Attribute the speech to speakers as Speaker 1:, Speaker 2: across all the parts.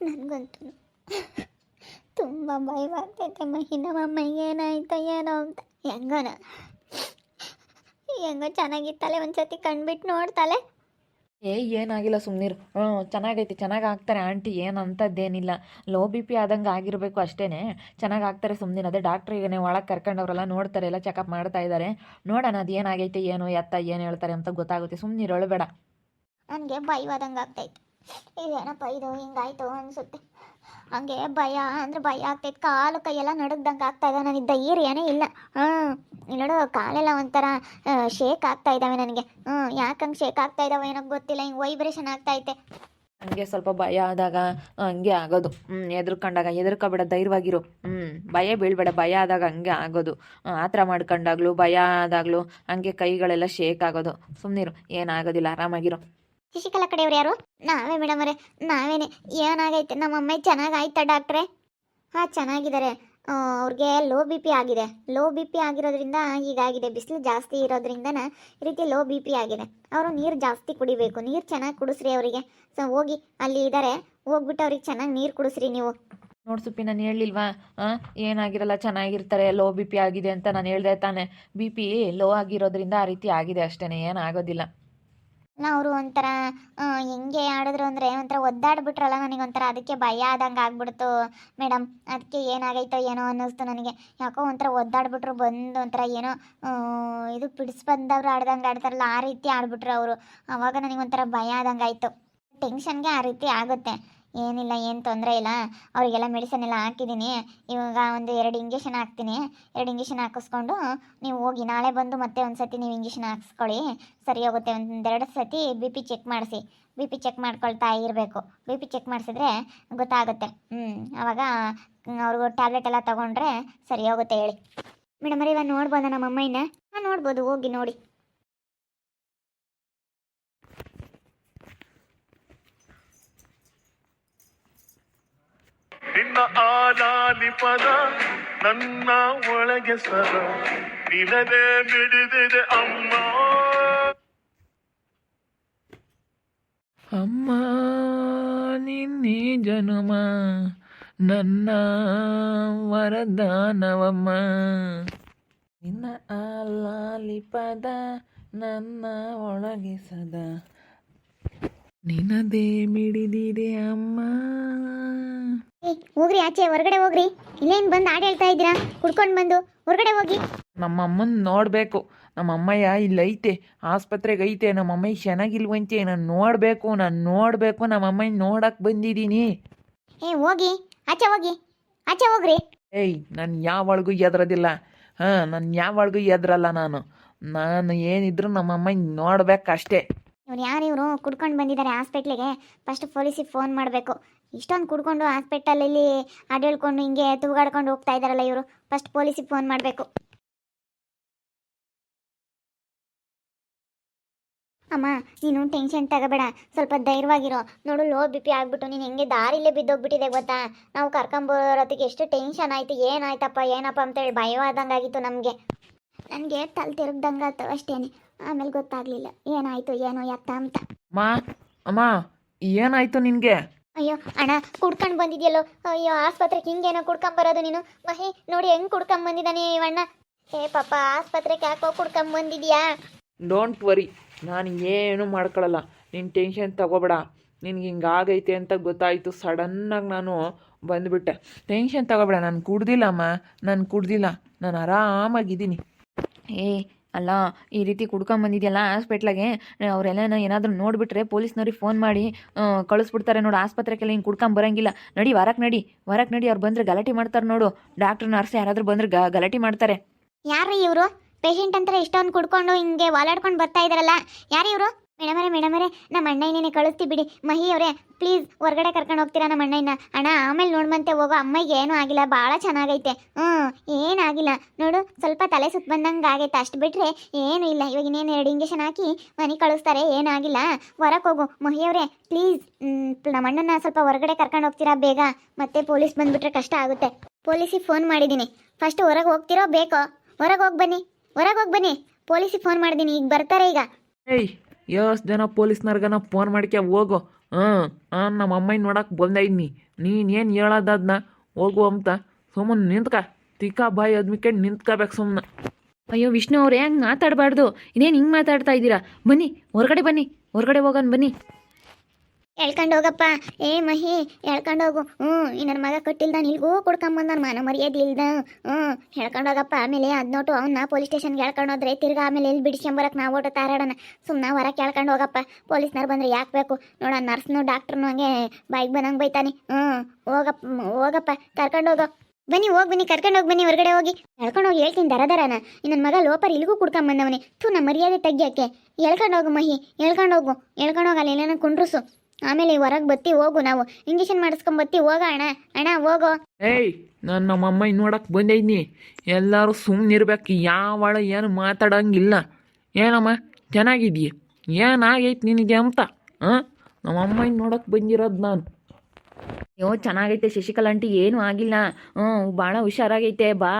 Speaker 1: ನನಗಂತೂ ತುಂಬ ಭಯವಾಗ್ತೈತೆ ನಮ್ಮ ಅಮ್ಮಗೆ ಏನಾಯ್ತು ಏನೋ ಅಂತ. ಹೆಂಗೋ ಚೆನ್ನಾಗಿತ್ತಲೆ, ಒಂದ್ಸತಿ ಕಣ್ಬಿಟ್ಟು ನೋಡ್ತಾಳೆ.
Speaker 2: ಏನಾಗಿಲ್ಲ ಸುಮ್ಮನಿರು. ಚೆನ್ನಾಗೈತಿ, ಚೆನ್ನಾಗಿ ಆಗ್ತಾರೆ ಆಂಟಿ, ಏನು ಅಂಥದ್ದೇನಿಲ್ಲ. ಲೋ ಬಿ ಪಿ ಆದಂಗೆ ಆಗಿರಬೇಕು ಅಷ್ಟೇ. ಚೆನ್ನಾಗಿ ಆಗ್ತಾರೆ ಸುಮ್ಮನೆ. ಅದೇ ಡಾಕ್ಟ್ರಿಗೆ ನೀವು ಒಳಗೆ ಕರ್ಕೊಂಡವ್ರೆಲ್ಲ ನೋಡ್ತಾರೆ, ಎಲ್ಲ ಚೆಕಪ್ ಮಾಡ್ತಾ ಇದ್ದಾರೆ. ನೋಡೋಣ ಅದು ಏನಾಗೈತೆ ಏನು ಎತ್ತ ಏನು ಹೇಳ್ತಾರೆ ಅಂತ ಗೊತ್ತಾಗುತ್ತೆ. ಸುಮ್ಮನಿರು, ಅಳಬೇಡ.
Speaker 1: ನನಗೆ ಭಯವಾದಂಗೆ ಆಗ್ತೈತೆ. ಇದೇನಪ್ಪ ಇದು ಹಿಂಗಾಯ್ತು ಅನಿಸುತ್ತೆ. ಹಂಗೆ ಭಯ ಅಂದರೆ ಭಯ ಆಗ್ತೈತೆ. ಕಾಲು ಕೈಯೆಲ್ಲ ನಡುಗ್ದಂಗೆ ಆಗ್ತಾಯಿದೆ. ನನಗೆ ಧೈರ್ಯನೇ ಇಲ್ಲ. ನೋಡು, ಕಾಲೆಲ್ಲ ಒಂಥರ ಶೇಕ್ ಆಗ್ತಾ ಇದ್ದಾವೆ ನನಗೆ. ಯಾಕಂಗೆ ಶೇಕ್ ಆಗ್ತಾ ಇದ್ದಾವೆ ಏನೋ ಗೊತ್ತಿಲ್ಲ, ಹಿಂಗೆ ವೈಬ್ರೇಷನ್ ಆಗ್ತೈತೆ.
Speaker 2: ಹಂಗೆ ಸ್ವಲ್ಪ ಭಯ ಆದಾಗ ಹಂಗೆ ಆಗೋದು. ಹೆದರ್ಕೊಂಡಾಗ ಹೆದರ್ಕೊಬೇಡ, ಧೈರ್ಯವಾಗಿರು. ಭಯ ಬೀಳ್ಬೇಡ. ಭಯ ಆದಾಗ ಹಂಗೆ ಆಗೋದು. ಆ ಥರ ಮಾಡ್ಕೊಂಡಾಗ್ಲೂ ಭಯ ಆದಾಗಲೂ ಹಂಗೆ ಕೈಗಳೆಲ್ಲ ಶೇಕ್ ಆಗೋದು. ಸುಮ್ಮನಿರು, ಏನಾಗೋದಿಲ್ಲ, ಆರಾಮಾಗಿರು.
Speaker 1: ಶಶಿಕಲಾ ಕಡೆಯವ್ರು ಯಾರು? ನಾವೇ ಮೇಡಮ್ ಅವರೇ, ನಾವೇನೆ. ಏನಾಗೈತೆ? ನಮ್ಮ ಅಮ್ಮ ಚೆನ್ನಾಗಾಯ್ತಾ ಡಾಕ್ಟ್ರೆ? ಹಾಂ, ಚೆನ್ನಾಗಿದ್ದಾರೆ. ಅವ್ರಿಗೆ ಲೋ ಬಿ ಪಿ ಆಗಿದೆ. ಲೋ ಬಿ ಪಿ ಆಗಿರೋದ್ರಿಂದ ಹೀಗಾಗಿದೆ. ಬಿಸಿಲು ಜಾಸ್ತಿ ಇರೋದ್ರಿಂದನ ಈ ರೀತಿ ಲೋ ಬಿ ಪಿ ಆಗಿದೆ. ಅವರು ನೀರು ಜಾಸ್ತಿ ಕುಡಿಬೇಕು. ನೀರು ಚೆನ್ನಾಗಿ ಕುಡಿಸ್ರಿ ಅವರಿಗೆ. ಸೊ ಹೋಗಿ, ಅಲ್ಲಿ ಇದ್ದಾರೆ, ಹೋಗ್ಬಿಟ್ಟು ಅವ್ರಿಗೆ ಚೆನ್ನಾಗಿ ನೀರು ಕುಡಿಸ್ರಿ ನೀವು.
Speaker 2: ನೋಡಿ ಸುಪ್ಪಿ, ನಾನು ಹೇಳಿಲ್ವಾ ಏನಾಗಿರಲ್ಲ, ಚೆನ್ನಾಗಿರ್ತಾರೆ. ಲೋ ಬಿ ಪಿ ಆಗಿದೆ ಅಂತ ನಾನು ಹೇಳ್ದೆ ತಾನೆ. ಬಿ ಪಿ ಲೋ ಆಗಿರೋದ್ರಿಂದ ಆ ರೀತಿ ಆಗಿದೆ ಅಷ್ಟೇ, ಏನಾಗೋದಿಲ್ಲ.
Speaker 1: ಅವರು ಒಂಥರ ಹೆಂಗೆ ಆಡಿದ್ರು ಅಂದರೆ ಒಂಥರ ಒದ್ದಾಡ್ಬಿಟ್ರಲ್ಲ, ನನಗೊಂಥರ ಅದಕ್ಕೆ ಭಯ ಆದಂಗೆ ಆಗ್ಬಿಡ್ತು ಮೇಡಮ್. ಅದಕ್ಕೆ ಏನಾಗೈತೋ ಏನೋ ಅನ್ನಿಸ್ತು ನನಗೆ. ಯಾಕೋ ಒಂಥರ ಒದ್ದಾಡ್ಬಿಟ್ರು, ಬಂದು ಒಂಥರ ಏನೋ ಇದು ಬಂದವ್ರು ಆಡ್ದಂಗೆ ಆಡ್ತಾರಲ್ಲ, ಆ ರೀತಿ ಆಡ್ಬಿಟ್ರು ಅವರು. ಆವಾಗ ನನಗೊಂಥರ ಭಯ ಆದಂಗೆ ಆಯಿತು. ಟೆನ್ಷನ್ಗೆ ಆ ರೀತಿ ಆಗುತ್ತೆ. ಏನಿಲ್ಲ, ಏನು ತೊಂದರೆ ಇಲ್ಲ. ಅವರಿಗೆಲ್ಲ ಮೆಡಿಸನ್ ಎಲ್ಲ ಹಾಕಿದ್ದೀನಿ. ಇವಾಗ ಒಂದು 2 ಇಂಜೆಕ್ಷನ್ ಹಾಕ್ತೀನಿ. 2 ಇಂಜೆಕ್ಷನ್ ಹಾಕಿಸ್ಕೊಂಡು ನೀವು ಹೋಗಿ ನಾಳೆ ಬಂದು ಮತ್ತೆ ಒಂದು ಸತಿ ನೀವು ಇಂಜೆಕ್ಷನ್ ಹಾಕ್ಸ್ಕೊಳ್ಳಿ, ಸರಿ ಹೋಗುತ್ತೆ. 1-2 ಸತಿ ಬಿ ಪಿ ಚೆಕ್ ಮಾಡಿಸಿ. ಬಿ ಪಿ ಚೆಕ್ ಮಾಡ್ಕೊಳ್ತಾ ಇರಬೇಕು. ಬಿ ಪಿ ಚೆಕ್ ಮಾಡಿಸಿದ್ರೆ ಗೊತ್ತಾಗುತ್ತೆ. ಆವಾಗ ಅವ್ರಿಗೂ ಟ್ಯಾಬ್ಲೆಟ್ ಎಲ್ಲ ತೊಗೊಂಡ್ರೆ ಸರಿ ಹೋಗುತ್ತೆ. ಹೇಳಿ ಮೇಡಮ್ ಅವ್ರೆ, ಇವಾಗ ನೋಡ್ಬೋದಾ ನಮ್ಮ ಅಮ್ಮಯ್ಯನ? ಹಾಂ, ನೋಡ್ಬೋದು, ಹೋಗಿ ನೋಡಿ.
Speaker 3: ನಿನ್ನ ಆಲಾಲಿ ಪದ ನನ್ನ ಒಳಗೆ ಸದ ನಿನದೇ ಬಿಡಿದಿದೆ ಅಮ್ಮ.
Speaker 2: ಅಮ್ಮ ನಿನ್ನೆ ಜನುಮ ನನ್ನ ವರದಾನವಮ್ಮ. ನಿನ್ನ ಆಲಾಲಿ ಪದ ನನ್ನ ಒಳಗೆ ಸದಾ ನಿನದೇ ಮಿಡಿದಿದೆ ಅಮ್ಮ.
Speaker 1: ಹೋಗ್ರಿ, ಆಚೆ ಹೊರಗಡೆ ಹೋಗ್ರಿ. ಇಲ್ಲೇನು ಬಂದು ಹಾಡು ಹೇಳ್ತಾ ಇದ್ದೀರಾ? ಕುಡ್ಕೊಂಡು ಬಂದು ಹೊರಗಡೆ ಹೋಗಿ.
Speaker 2: ನಮ್ಮ ಅಮ್ಮನ ನೋಡಬೇಕು. ನಮ್ಮ ಅಮ್ಮಯ್ಯ ಇಲ್ಲೈತೆ, ಆಸ್ಪತ್ರೆಗೆ ಐತೆ. ನಮ್ಮ ಅಮ್ಮಯ್ಯ ಚೆನ್ನಾಗಿಲ್ವಂತೆ. ನಾನು ನೋಡಬೇಕು. ನಮ್ಮ ಅಮ್ಮಯ್ಯ ನೋಡಕ್ಕೆ ಬಂದಿದ್ದೀನಿ.
Speaker 1: ಹೋಗಿ, ಆಚೆ ಹೋಗಿ, ಆಚೆ ಹೋಗ್ರಿ.
Speaker 2: ನಾನು ಯಾವಳಿಗೂ ಎದ್ರೋದಿಲ್ಲ. ನಾನು ಯಾವಳಿಗೂ ಎದ್ರಲ್ಲ. ನಾನು ಏನಿದ್ರು ನಮ್ಮ ಅಮ್ಮಯ್ಯ ನೋಡ್ಬೇಕಷ್ಟೇ.
Speaker 1: ಇವ್ರು ಯಾರು? ಇವರು ಕುಡ್ಕೊಂಡು ಬಂದಿದ್ದಾರೆ ಹಾಸ್ಪಿಟ್ಲಿಗೆ. ಫಸ್ಟ್ ಪೊಲೀಸಿಗೆ ಫೋನ್ ಮಾಡಬೇಕು. ಇಷ್ಟೊಂದು ಕುಡ್ಕೊಂಡು ಹಾಸ್ಪಿಟಲಲ್ಲಿ ಹಾಡು ಹೇಳ್ಕೊಂಡು ಹಿಂಗೆ ತೂಗಾಡ್ಕೊಂಡು ಹೋಗ್ತಾ ಇದ್ದಾರಲ್ಲ ಇವರು. ಫಸ್ಟ್ ಪೊಲೀಸಿಗೆ ಫೋನ್ ಮಾಡಬೇಕು. ಅಮ್ಮ, ನೀನು ಟೆನ್ಷನ್ ತಗೋಬೇಡ, ಸ್ವಲ್ಪ ಧೈರ್ಯವಾಗಿರೋ. ನೋಡು, ಲೋ ಬಿ ಪಿ ಆಗ್ಬಿಟ್ಟು ನೀನು ಹೆಂಗೆ ದಾರಿಲೇ ಬಿದ್ದೋಗ್ಬಿಟ್ಟಿದೆ ಗೊತ್ತಾ? ನಾವು ಕರ್ಕೊಂಬರೋತ್ತಿಗೆ ಎಷ್ಟು ಟೆನ್ಷನ್ ಆಯಿತು. ಏನಪ್ಪ ಅಂತೇಳಿ ಭಯವಾದಂಗೆ ಆಗಿತ್ತು ನಮಗೆ. ನನಗೆ ತಲೆ ತಿರುಗ್ದಂಗೆ ಆಯ್ತು ಅಷ್ಟೇ. ಆಮೇಲೆ ಗೊತ್ತಾಗಲಿಲ್ಲ ಏನಾಯಿತು ಏನೋ ಯಾಕ ಅಂತ.
Speaker 2: ಅಮ್ಮ, ಏನಾಯಿತು ನಿನಗೆ?
Speaker 1: ಅಯ್ಯೋ ಅಣ್ಣ, ಕುಡ್ಕೊಂಡು ಬಂದಿದ್ಯಲ್ಲೋ. ಅಯ್ಯೋ, ಆಸ್ಪತ್ರೆಗೆ ಹಿಂಗೇನೋ ಕುಡ್ಕೊಂಬರೋದು ನೀನು? ಮಹಿ ನೋಡಿ ಹೆಂಗೆ ಕುಡ್ಕೊಂಬಂದಿದ್ದಾನೆ ಇವಣ್ಣ. ಪಾಪ, ಆಸ್ಪತ್ರೆಗೆ ಯಾಕೋ ಕುಡ್ಕೊಂಬಂದಿದ್ಯಾ?
Speaker 2: ಡೋಂಟ್ ವರಿ, ನಾನು ಏನು ಮಾಡ್ಕೊಳ್ಳಲ್ಲ. ನೀನು ಟೆನ್ಷನ್ ತಗೋಬೇಡ. ನಿನ್ಗೆ ಹಿಂಗಾಗೈತೆ ಅಂತ ಗೊತ್ತಾಯಿತು, ಸಡನ್ನಾಗಿ ನಾನು ಬಂದುಬಿಟ್ಟೆ. ಟೆನ್ಷನ್ ತಗೋಬೇಡ. ನಾನು ಕುಡ್ದಿಲ್ಲಮ್ಮ, ನಾನು ಆರಾಮಾಗಿದ್ದೀನಿ. ಅಲ್ಲ, ಈ ರೀತಿ ಕುಡ್ಕೊಂಬಂದಿದ್ಯಲ್ಲ ಹಾಸ್ಪಿಟ್ಲಾಗೆ, ಅವರೆಲ್ಲ ಏನಾದರೂ ನೋಡಿಬಿಟ್ರೆ ಪೊಲೀಸ್ನವ್ರಿಗೆ ಫೋನ್ ಮಾಡಿ ಕಳಿಸ್ಬಿಡ್ತಾರೆ ನೋಡು. ಆಸ್ಪತ್ರೆಗೆಲ್ಲ ಹಿಂಗೆ ಕುಡ್ಕೊಂಬರಂಗಿಲ್ಲ. ನಡಿ, ಹೊರಕ್ಕೆ ನಡಿ. ಅವ್ರು ಬಂದರೆ ಗಲಾಟೆ ಮಾಡ್ತಾರೆ ನೋಡು. ಡಾಕ್ಟ್ರು ನರ್ಸ್ ಯಾರಾದರೂ ಬಂದರೆ ಗಲಾಟೆ ಮಾಡ್ತಾರೆ.
Speaker 1: ಯಾರು ಇವರು? ಪೇಷಂಟ್ ಅಂತಾರೆ ಇಷ್ಟೊಂದು ಕುಡ್ಕೊಂಡು ಹಿಂಗೆ ವಾಲಾಡ್ಕೊಂಡು ಬರ್ತಾ ಇದ್ದಾರಲ್ಲ, ಯಾರು ಇವರು? ಮೇಡಮರೇ, ನಮ್ಮ ಅಣ್ಣಯ್ಯನೇ ಕಳಿಸ್ತಿ ಬಿಡಿ. ಮಹಿ ಅವರೇ, ಪ್ಲೀಸ್ ಹೊರಗಡೆ ಕರ್ಕೊಂಡು ಹೋಗ್ತೀರಾ ನಮ್ಮ ಅಣ್ಣಯ್ಯನ? ಅಣ್ಣ, ಆಮೇಲೆ ನೋಡ್ಬಂತೆ ಹೋಗೋ. ಅಮ್ಮಗೆ ಏನೂ ಆಗಿಲ್ಲ, ಭಾಳ ಚೆನ್ನಾಗೈತೆ. ಏನಾಗಿಲ್ಲ ನೋಡು, ಸ್ವಲ್ಪ ತಲೆ ಸುತ್ತ ಬಂದಂಗೆ ಆಗೈತೆ, ಅಷ್ಟು ಬಿಟ್ಟರೆ ಏನೂ ಇಲ್ಲ. ಇವಾಗ ಇನ್ನೇನು 2 ಇಂಜೆಕ್ಷನ್ ಹಾಕಿ ಮನೆಗೆ ಕಳಿಸ್ತಾರೆ, ಏನಾಗಿಲ್ಲ. ಹೊರಗೆ ಹೋಗು ಮಹಿ ಅವರೇ, ಪ್ಲೀಸ್. ನಮ್ಮ ಅಣ್ಣನ ಸ್ವಲ್ಪ ಹೊರಗಡೆ ಕರ್ಕೊಂಡು ಹೋಗ್ತೀರಾ ಬೇಗ? ಮತ್ತೆ ಪೊಲೀಸ್ ಬಂದುಬಿಟ್ರೆ ಕಷ್ಟ ಆಗುತ್ತೆ. ಪೊಲೀಸಿಗೆ ಫೋನ್ ಮಾಡಿದ್ದೀನಿ. ಫಸ್ಟ್ ಹೊರಗೆ ಹೋಗ್ತಿರೋ ಬೇಕೋ? ಹೊರಗೆ ಹೋಗಿ ಬನ್ನಿ. ಪೊಲೀಸಿಗೆ ಫೋನ್ ಮಾಡಿದ್ದೀನಿ, ಈಗ ಬರ್ತಾರೆ. ಈಗ
Speaker 2: ಎಷ್ಟು ಜನ ಪೊಲೀಸ್ನವ್ರಿಗನ ಫೋನ್ ಮಾಡ್ಕೆ ಹೋಗು. ನಮ್ಮ ಅಮ್ಮನ ನೋಡಕ್ಕೆ ಬಂದೈದ್ನಿ ನೀನೇನು ಹೇಳೋದನ್ನ ಹೋಗು ಅಂತ ಸುಮ್ಮನೆ ನಿಂತ್ಕ ತಿಕ್ಕ ಬಾಯಿ ಅದ್ಮಿಕೊಂಡು ನಿಂತ್ಕೋಬೇಕು ಸುಮ್ಮನೆ.
Speaker 4: ಅಯ್ಯೋ ವಿಷ್ಣು ಅವ್ರೆ ಹಂಗೆ ಮಾತಾಡಬಾರ್ದು. ಇನ್ನೇನು ಹಿಂಗೆ ಮಾತಾಡ್ತಾ ಇದ್ದೀರಾ? ಬನ್ನಿ ಹೊರಗಡೆ ಬನ್ನಿ, ಹೊರಗಡೆ ಹೋಗೋಣ ಬನ್ನಿ.
Speaker 1: ಹೇಳ್ಕೊಂಡು ಹೋಗಪ್ಪ. ಏ ಮಹಿ ಹೇಳ್ಕೊಂಡು ಹೋಗು. ಈ ನನ್ನ ಮಗ ಕೊಟ್ಟಿಲ್ದ ನಿಲ್ಗೂ ಕುಡ್ಕೊಂಬಂದನ್ ಮಾನ ಮರ್ಯಾದೆ ಇಲ್ದ. ಹೇಳ್ಕೊಂಡು ಹೋಗಪ್ಪ. ಆಮೇಲೆ ಅದ್ ನೋಟು ಅವನ್ನ ಪೊಲೀಸ್ ಸ್ಟೇಷನ್ಗೆ ಹೇಳ್ಕೊಂಡು ಹೋದ್ರೆ ತಿರ್ಗಾ ಆಮೇಲೆ ಎಲ್ಲಿ ಬಿಡಿಸ್ಕೊಂಬರಕ್ಕೆ ನಾವು ಓಟ ತಾರಾಡೋಣ. ಸುಮ್ಮನೆ ಹೊರಗೆ ಹೇಳ್ಕೊಂಡು ಹೋಗಪ್ಪ. ಪೊಲೀಸ್ನವ್ರು ಬಂದ್ರೆ ಯಾಕೆ ಬೇಕು ನೋಡ, ನರ್ಸ್ನು ಡಾಕ್ಟ್ರನು ಹಂಗೆ ಬೈಕ್ ಬಂದಂಗೆ ಬೈತಾನೆ. ಹೋಗಪ್ಪ ಹೋಗಪ್ಪ, ಕರ್ಕೊಂಡು ಹೋಗೋ. ಬನ್ನಿ ಹೋಗಿ ಬನ್ನಿ, ಕರ್ಕೊಂಡು ಹೋಗಿ ಬನ್ನಿ, ಹೊರಗಡೆ ಹೋಗಿ ಹೇಳ್ಕೊಂಡು ಹೋಗಿ. ಹೇಳ್ತೀನಿ ದರದರನ. ನನ್ನ ಮಗ ಲೋಪರ್ ಇಲ್ಲಿಗೂ ಕುಡ್ಕೊಂಬಂದವನೇ. ನಮ್ಮ ಮರ್ಯಾದೆ ತೆಗಿಯೋಕ್ಕೆ. ಹೇಳ್ಕೊಂಡು ಹೋಗು ಮಹಿ, ಹೇಳ್ಕೊಂಡು ಹೋಗು. ಹೇಳ್ಕೊಂಡು ಹೋಗಲ್ಲ ಏನೇನೋ ಕುಂಡ್ರಸು. ಆಮೇಲೆ ಹೊರಗೆ ಬತ್ತಿ ಹೋಗು, ನಾವು ಇಂಜೆಕ್ಷನ್ ಮಾಡಿಸ್ಕೊಂಡ್ ಬತ್ತಿ ಹೋಗ. ಅಣ್ಣ ಹೋಗೋ.
Speaker 2: ಏಯ್ ನಾನು ನಮ್ಮ ಅಮ್ಮ ನೋಡಕ್ಕೆ ಬಂದೈದ್ನಿ. ಎಲ್ಲರೂ ಸುಮ್ಮನಿರ್ಬೇಕು, ಯಾವಳ ಏನು ಮಾತಾಡೋಂಗಿಲ್ಲ. ಏನಮ್ಮ ಚೆನ್ನಾಗಿದ್ದೀಯ? ಏನಾಗೈತೆ ನಿನಗೆ ಅಂತ ನಮ್ಮ ಅಮ್ಮ ನೋಡಕ್ಕೆ ಬಂದಿರೋದು ನಾನು.
Speaker 4: ಅಯ್ಯೋ ಚೆನ್ನಾಗೈತೆ ಶಶಿಕಲಾ ಆಂಟಿ, ಏನೂ ಆಗಿಲ್ಲ. ಭಾಳ ಹುಷಾರಾಗೈತೆ. ಬಾ,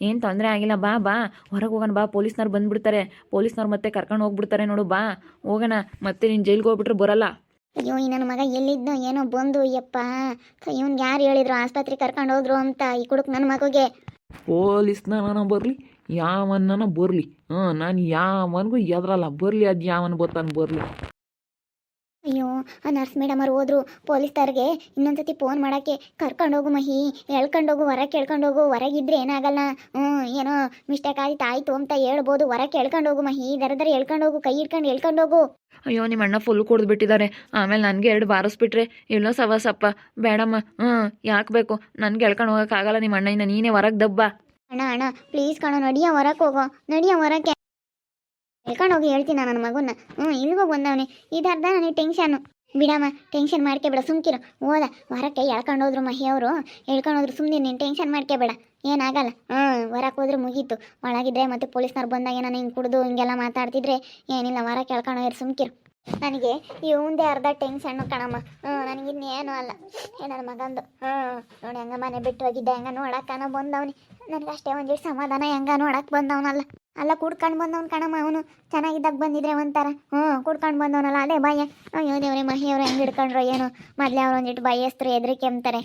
Speaker 4: ಏನು ತೊಂದರೆ ಆಗಿಲ್ಲ. ಬಾ ಬಾ ಹೊರಗೆ ಹೋಗೋಣ ಬಾ. ಪೊಲೀಸ್ನವ್ರು ಬಂದುಬಿಡ್ತಾರೆ. ಪೊಲೀಸ್ನವ್ರು ಮತ್ತೆ ಕರ್ಕೊಂಡು ಹೋಗ್ಬಿಡ್ತಾರೆ ನೋಡು. ಬಾ ಹೋಗೋಣ. ಮತ್ತೆ ನೀನು ಜೈಲ್ಗೆ ಹೋಗ್ಬಿಟ್ರೆ ಬರಲ್ಲ.
Speaker 1: ಅಯ್ಯೋ ಈ ನನ್ನ ಮಗ ಎಲ್ಲಿದ್ನೋ ಏನೋ ಬಂದು ಯಪ್ಪ. ಇವ್ನಿಗೆ ಯಾರು ಹೇಳಿದ್ರು ಆಸ್ಪತ್ರೆಗೆ ಕರ್ಕೊಂಡು ಹೋದ್ರು ಅಂತ? ಈ ಕುಡುಕ್ ನನ್ನ ಮಗುಗೆ.
Speaker 2: ಪೊಲೀಸ್ನ ಬರಲಿ, ಯಾವನ್ನ ಬರಲಿ, ನಾನು ಯಾವನಿಗೂ ಎದ್ರಲ್ಲ. ಬರಲಿ, ಅದು ಯಾವನ್ ಬರ್ತಾನೆ ಬರಲಿ.
Speaker 1: ಅಯ್ಯೋ ಆ ನರ್ಸ್ ಮೇಡಮ್ ಅವ್ರು ಹೋದ್ರು. ಪೊಲೀಸ್ನವ್ರಿಗೆ ಇನ್ನೊಂದ್ಸತಿ ಫೋನ್ ಮಾಡೋಕ್ಕೆ ಕರ್ಕೊಂಡು ಹೋಗು ಮಹಿ, ಹೇಳ್ಕೊಂಡು ಹೋಗು. ಹೊರಗೆ ಕೇಳ್ಕೊಂಡು ಹೋಗು. ಹೊರಗಿದ್ರೆ ಏನಾಗಲ್ಲ. ಏನೋ ಮಿಸ್ಟೇಕ್ ಆಯ್ತು ಅಂತ ಹೇಳ್ಬೋದು. ಹೊರಗೆ ಕೇಳ್ಕೊಂಡು ಹೋಗು ಮಹಿ, ದರ ಹೇಳ್ಕೊಂಡು ಹೋಗು. ಕೈ ಹಿಡ್ಕೊಂಡು ಹೇಳ್ಕೊಂಡು ಹೋಗು.
Speaker 4: ಅಯ್ಯೋ ನಿಮ್ಮ ಅಣ್ಣ ಫುಲ್ ಕುಡಿದ್ಬಿಟ್ಟಿದ್ದಾರೆ. ಆಮೇಲೆ ನನಗೆ 2 ಬಾರಿಸ್ಬಿಟ್ರೆ ಇಲ್ಲೋ ಸವಾಸಪ್ಪ. ಬೇಡಮ್ಮ. ಯಾಕೆ ಬೇಕು? ನನಗೆ ಹೇಳ್ಕೊಂಡು ಹೋಗೋಕ್ಕಾಗಲ್ಲ ನಿಮ್ಮ ಅಣ್ಣ. ನೀನೇ ಹೊರಗೆ ದಬ್ಬ.
Speaker 1: ಅಣ್ಣ ಪ್ಲೀಸ್ ಕಣೋ, ನಡಿಯ ಹೊರಕ್ಕೆ ಹೋಗೋ. ನಡಿಯ ಹೊರಕ್ಕೆ ಹೇಳ್ಕೊಂಡು ಹೋಗಿ. ಹೇಳ್ತೀನಿ ನನ್ನ ಮಗುನ. ಇಲ್ಗೋ ಬಂದವನೇ. ಇದರ್ಧ ನನಗೆ ಟೆನ್ಷನ್ನು. ಬಿಡಮ್ಮ, ಟೆನ್ಷನ್ ಮಾಡ್ಕೋಬೇಡ, ಸುಮ್ಕಿರು. ಹೋದ ಹೊರಕ್ಕೆ ಹೇಳ್ಕೊಂಡು ಹೋದ್ರು ಮಹಿ ಅವರು. ಹೇಳ್ಕೊಂಡು ಹೋದ್ರು, ಸುಮ್ಮನೆ ನೀನು ಟೆನ್ಷನ್ ಮಾಡ್ಕೋಬೇಡ, ಏನಾಗಲ್ಲ. ಹೊರಕ್ಕೆ ಹೋದ್ರೆ ಮುಗೀತು. ಒಳಗಿದ್ರೆ ಮತ್ತೆ ಪೊಲೀಸ್ನವ್ರು ಬಂದಾಗ ನಾನು ಹಿಂಗೆ ಕುಡಿದು ಹಿಂಗೆಲ್ಲ ಮಾತಾಡ್ತಿದ್ರೆ ಏನಿಲ್ಲ. ಹೊರಕ್ಕೆ ಹೇಳ್ಕೊಂಡು ಹೋದ್ರೆ ಸುಮ್ಕಿರು. ನನಗೆ ಇವಂದೇ ಅರ್ಧ ಟೆನ್ಷನ್ನು ಕಣಮ್ಮ. ನನಗಿನ್ನೇನು ಅಲ್ಲ. ನನ್ನ ಮಗಂದು ನೋಡಿ ಹಂಗ ಮನೆ ಬಿಟ್ಟು ಹೋಗಿದ್ದೆ. ಹೆಂಗ ನೋಡಕ್ಕನ ಬಂದವನಿ. ನನಗೆ ಅಷ್ಟೇ ಒಂದಿಟ್ಟು ಸಮಾಧಾನ. ಹೆಂಗ ನೋಡಕ್ಕೆ ಬಂದವನಲ್ಲ. ಅಲ್ಲ ಕುಡ್ಕೊಂಡು ಬಂದವನು ಕಣಮ್ಮ. ಅವನು ಚೆನ್ನಾಗಿದ್ದಾಗ ಬಂದಿದ್ರೆ ಒಂಥರ. ಕುಡ್ಕೊಂಡು ಬಂದವನಲ್ಲ, ಅದೇ ಭಯ. ಅಯ್ಯೋ ದೇವ್ರೆ, ಮಹಿ ಅವ್ರು ಹೆಂಗೆ ಹಿಡ್ಕೊಂಡ್ರೋ ಏನೋ. ಮೊದಲೇ ಅವ್ರು ಒಂದಿಟ್ಟು ಭಯಸ್ತರು, ಹೆದರಿಕೆ ಅಂತಾರೆ.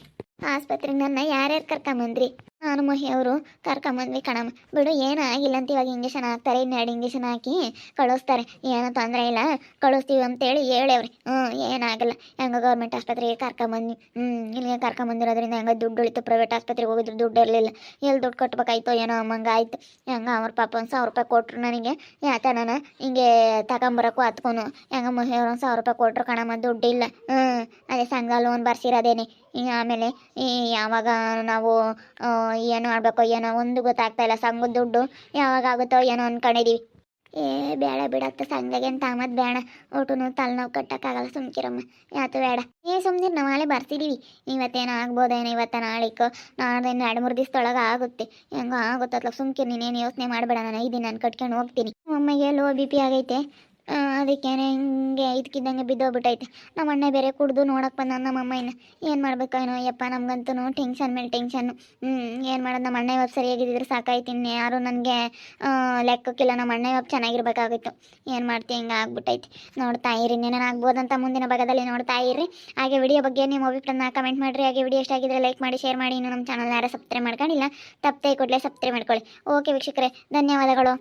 Speaker 1: ಆಸ್ಪತ್ರೆಗೆ ನನ್ನ ಯಾರ್ಯಾರು ಕರ್ಕೊಂಬಂದ್ರಿ? ನಾನು ಮಹಿ ಅವರು ಕರ್ಕೊಂಬಂದ್ವಿ ಕಣಮ್ಮ. ಬಿಡು, ಏನೂ ಆಗಿಲ್ಲ ಅಂತ. ಇವಾಗ ಇಂಜೆಕ್ಷನ್ ಹಾಕ್ತಾರೆ, 2 ಇಂಜೆಕ್ಷನ್ ಹಾಕಿ ಕಳಿಸ್ತಾರೆ. ಏನೋ ತೊಂದರೆ ಇಲ್ಲ, ಕಳಿಸ್ತೀವಿ ಅಂತೇಳಿ ಹೇಳೇವ್ರಿ. ಏನಾಗಲ್ಲ. ಹೆಂಗ ಗೌರ್ಮೆಂಟ್ ಆಸ್ಪತ್ರೆಗೆ ಕರ್ಕೊಂಬಂದ್ವಿ. ಇಲ್ಲಿಗೆ ಕರ್ಕೊಂಬಂದಿರೋದ್ರಿಂದ ಹೆಂಗ ದುಡ್ಡು ಉಳಿತು. ಪ್ರೈವೇಟ್ ಆಸ್ಪತ್ರೆಗೆ ಹೋಗಿದ್ರು ದುಡ್ಡು ಇರಲಿಲ್ಲ. ಎಲ್ಲಿ ದುಡ್ಡು ಕಟ್ಬೇಕಾಯ್ತೋ ಏನೋ ಅಮ್ಮಂಗೆ ಆಯ್ತು. ಹೆಂಗ ಅವ್ರ ಪಾಪ 1,000 ರೂಪಾಯಿ ಕೊಟ್ಟರು ನನಗೆ. ಯಾತ ನಾನು ಹಿಂಗೆ ತಗೊಂಬರೋಕ್ಕೂ ಹತ್ಕೊನು. ಹೆಂಗ ಮಹಿ ಅವ್ರು 1,000 ರೂಪಾಯಿ ಕೊಟ್ಟರು ಕಣಮ್ಮ. ದುಡ್ಡಿಲ್ಲ. ಅದೇ ಸಂಘ ಲೋನ್ ಬರ್ಸಿರೋದೇನೆ. ಆಮೇಲೆ ಯಾವಾಗ ನಾವು ಏನು ಮಾಡಬೇಕೋ ಏನೋ ಒಂದು ಗೊತ್ತಾಗ್ತಾ ಇಲ್ಲ. ಸಂಘದ ದುಡ್ಡು ಯಾವಾಗ ಆಗುತ್ತೋ ಏನೋ ಅಂದ್ಕೊಂಡಿದ್ದೀವಿ. ಬೇಡ ಬಿಡತ್ತ ಸಂಘಗೆ ಅಂತ ಆಮದು ಬೇಡ. ಒಟ್ಟು ತಲೆನೋವು ಕಟ್ಟಕ್ಕಾಗಲ್ಲ. ಸುಮ್ಕಿರಮ್ಮ, ಯಾತು ಬೇಡ. ಸುಮ್ಮನೆ ನಾವು ನಾಳೆ ಬರ್ತಿದ್ದೀವಿ. ಇವತ್ತೇನೋ ಆಗ್ಬೋದೇನೋ. ಇವತ್ತ ನಾಳಿಕ ನಾಳೆ 2-3 ದಿವಸದೊಳಗೆ ಆಗುತ್ತೆ. ಹೆಂಗೋ ಆಗುತ್ತಲ್ಲ. ಸುಮ್ಕಿರು, ನೀನೇನು ಯೋಚನೆ ಮಾಡಬೇಡ. ನಾನು 5 ದಿನ ನಾನು ಕಟ್ಕೊಂಡು ಹೋಗ್ತೀನಿ. ಅಮ್ಮಗೆ ಲೋ BP ಆಗೈತೆ. ಅದಕ್ಕೇನೆ ಹಿಂಗೆ ಇದಕ್ಕಿದ್ದಂಗೆ ಬಿದ್ದೋಗ್ಬಿಟ್ಟೈತೆ. ನಮ್ಮ ಅಣ್ಣ ಬೇರೆ ಕುಡ್ದು ನೋಡಕ್ಕೆ ಬಂದ. ನಮ್ಮಮ್ಮ ಇನ್ನು ಏನು ಮಾಡ್ಬೇಕು ಏನೋ ಯಪ್ಪ. ನಮಗಂತೂ ಟೆನ್ಷನ್ ಮೇಲೆ ಟೆನ್ಷನ್ನು. ಏನು ಮಾಡೋದು? ನಮ್ಮ ಅಣ್ಣ ಇವಾಗ ಸರಿಯಾಗಿದ್ದಿದ್ರೆ ಸಾಕಾಯ್ತು. ಇನ್ನು ಯಾರು ನನಗೆ ಲೆಕ್ಕಕ್ಕಿಲ್ಲ. ನಮ್ಮ ಅಣ್ಣ ಇವಾಗ ಚೆನ್ನಾಗಿರ್ಬೇಕಾಗಿತ್ತು. ಏನು ಮಾಡ್ತೀವಿ? ಹಿಂಗೆ ಆಗ್ಬಿಟ್ಟೈತೆ. ನೋಡ್ತಾ ಇರಿ, ಏನೇನು ಆಗ್ಬೋದಂತ ಮುಂದಿನ ಭಾಗದಲ್ಲಿ ನೋಡ್ತಾ ಇರಿ. ಹಾಗೆ ವಿಡಿಯೋ ಬಗ್ಗೆ ನಿಮ್ಮ ಅಭಿಪ್ರಾಯನ ಕಮೆಂಟ್ ಮಾಡಿರಿ. ಹಾಗೆ ವಿಡಿಯೋ ಇಷ್ಟ ಆಗಿದ್ರೆ ಲೈಕ್ ಮಾಡಿ, ಶೇರ್ ಮಾಡಿ. ಇನ್ನು ನಮ್ಮ ಚಾನಲ್ ಯಾರು ಸಬ್ಸ್ಕ್ರೈಬ್ ಮಾಡ್ಕೊಂಡಿಲ್ಲ, ತಪ್ಪದೆ ಕೂಡಲೇ ಸಬ್ಸ್ಕ್ರೈಬ್ ಮಾಡ್ಕೊಳ್ಳಿ. ಓಕೆ ವೀಕ್ಷಕರೇ, ಧನ್ಯವಾದಗಳು.